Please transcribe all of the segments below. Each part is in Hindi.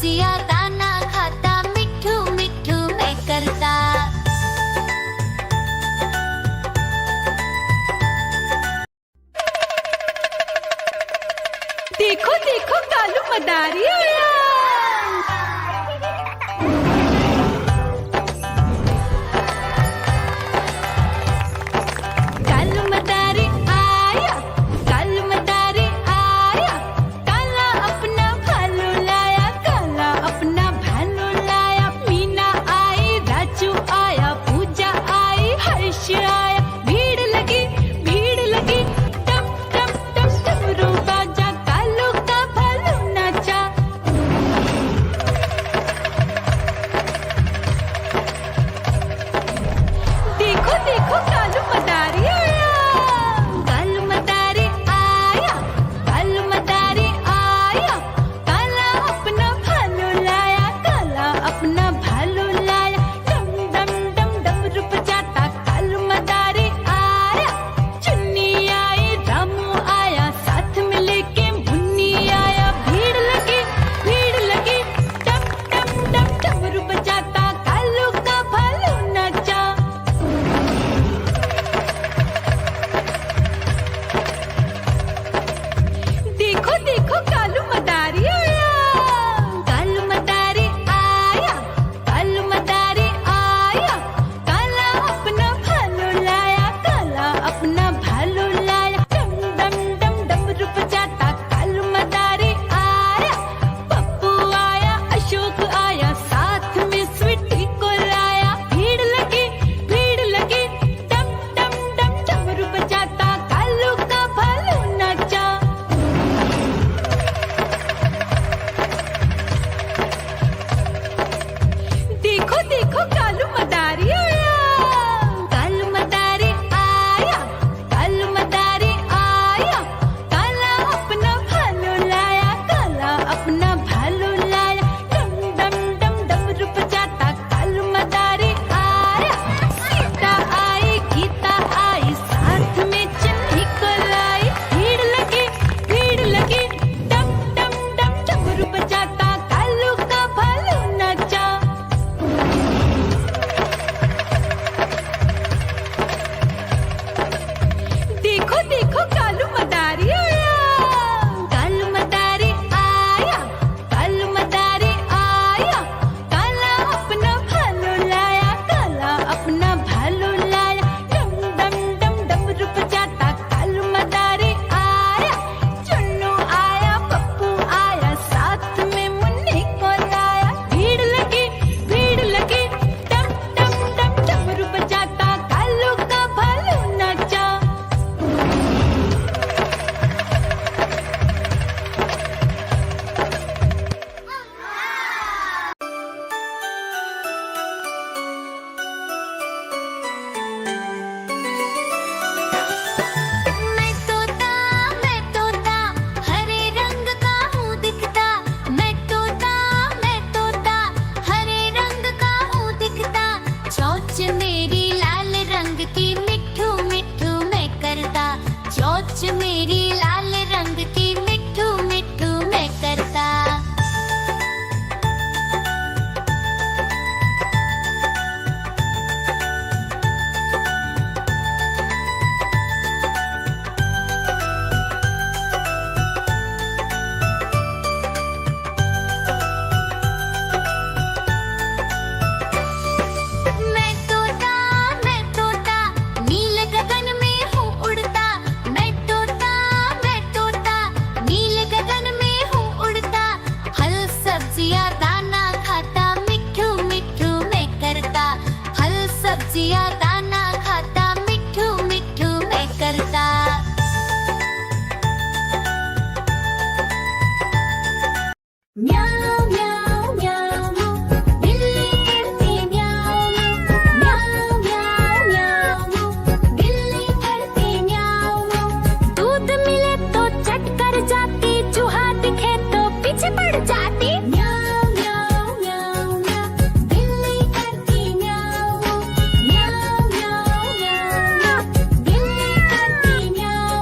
सब्जियां दाना खाता, मिट्ठू मिट्ठू मैं करता। देखो देखो कालू मदारी आया। कालू मदारी आया, कालू मदारी आया, काला अपना भालू लाया, काला अपना भालू लाया। मीना आई, राजू आया, पूजा आई, हर्ष आया। भीड़ लगी टप टप टप डमरू बाजा, कालू का भालू नाचा। देखो देखो कालू मदारी आया, कालू मदारी आया, कालू मदारी आया, काला अपना भालू लाया, काला अपना भालू लाया। डम डम डम डमरू बजाता कालू मदारी आया। चुन्नी आई, रामू आया, साथ में लेके मुन्नी आया। भीड़ लगी टप टप टप डमरू बजाता कालू का भालू नाचा। देखो देखो कालू मदारी आया, कालू मदारी आया, कालू मदारी आया, काला अपना भालू लाया, काला अपना भालू लाया। डम डम डम डमरू बजाता कालू मदारी आया। पप्पू आया, अशोक आया, साथ में स्वीटी को लाया। भीड़ लगी टप टप टप डमरू बजाता कालू का भालू नाचा। देखो देखो कालू मदारी आया, कालू मदारी आया, कालू मदारी आया, काला अपना भालू लाया, काला अपना भालू लाया। डम डम डम डमरू बजाता कालू मदारी आया। सीता आई, गीता आई, साथ में चन्नी को लाई। भीड़ लगी टप टप टप डमरू बजाता कालू का भालू नाचा। देखो देखो कालू मदारी आया, कालू मदारी आया, कालू मदारी आया, काला अपना भालू लाया, काला अपना भालू लाया। डम डम डम डमरू बजाता कालू मदारी आया। चुन्नू आया, पप्पू आया, साथ में मुन्नी को लाया। भीड़ लगी टप टप टप डमरू बजाता कालू का भालू नाचा। मैं तोता हरे रंग का हूँ दिखता। मैं तोता हरे रंग का हूँ दिखता। चोंच मेरी लाल रंग की, मिट्ठू मिट्ठू मैं करता। चोंच मेरी लाल रंग की, मिट्ठू मिट्ठू मैं करता। मैं तोता नील गगन में हूँ उड़ता। मैं तोता नील गगन में हूँ उड़ता। फल सब्जियाँ दाना खाता, मिट्ठू मिट्ठू मैं करता। फल सब्जियाँ दाना खाता, मिट्ठू मिट्ठू मैं करता। म्याऊ म्याऊ म्याऊ, बिल्ली करती म्याऊ म्याऊ म्याऊ म्याऊ, बिल्ली करती म्याऊ। दूध मिले तो चट कर जाती, चूहा दिखे तो पीछे पड़ जाती। म्याऊ म्याऊ म्याऊ म्याऊ, बिल्ली करती म्याऊ म्याऊ म्याऊ म्याऊ, बिल्ली करती म्याऊ।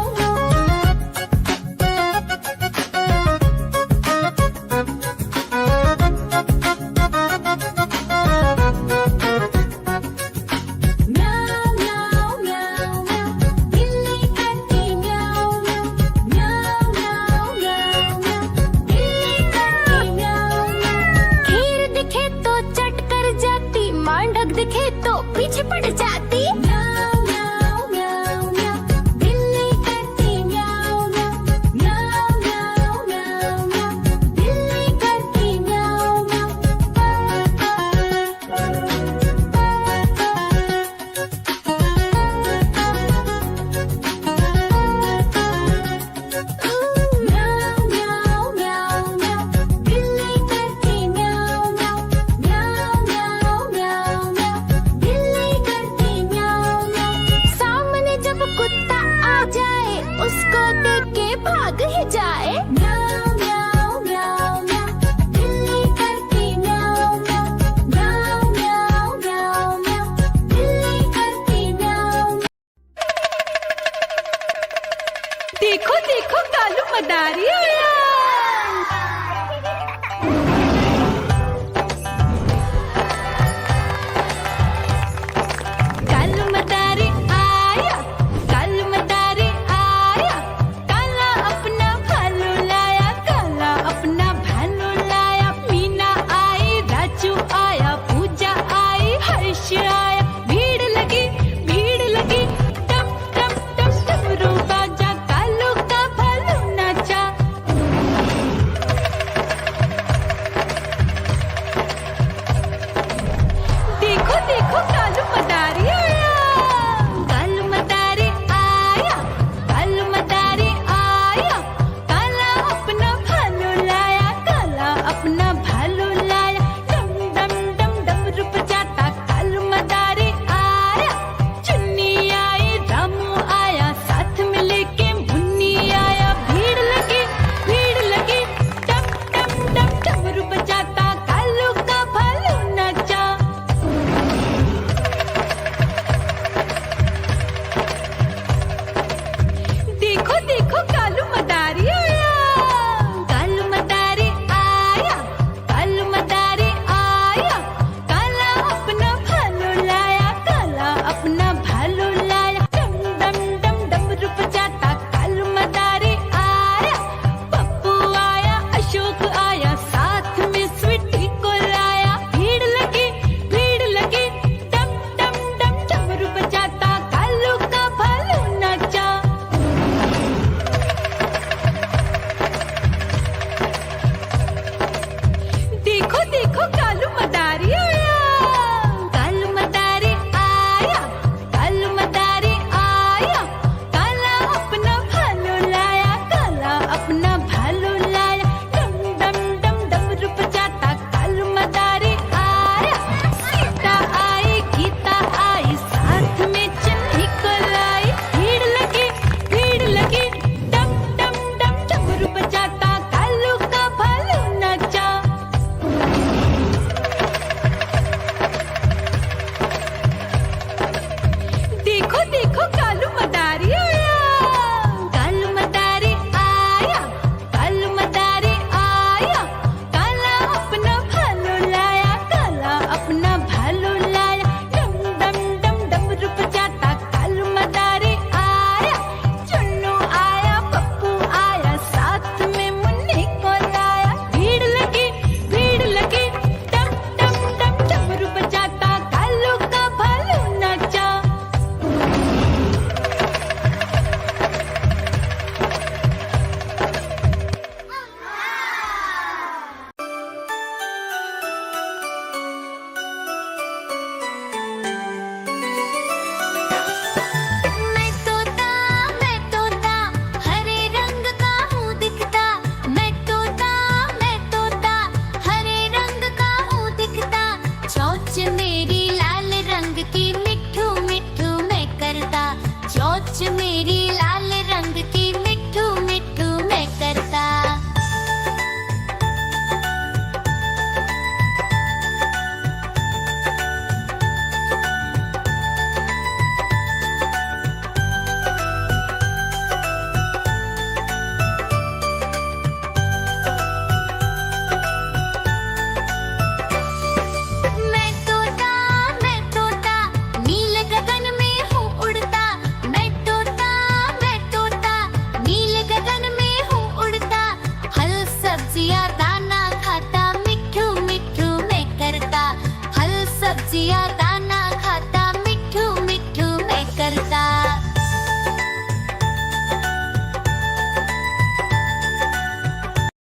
सिया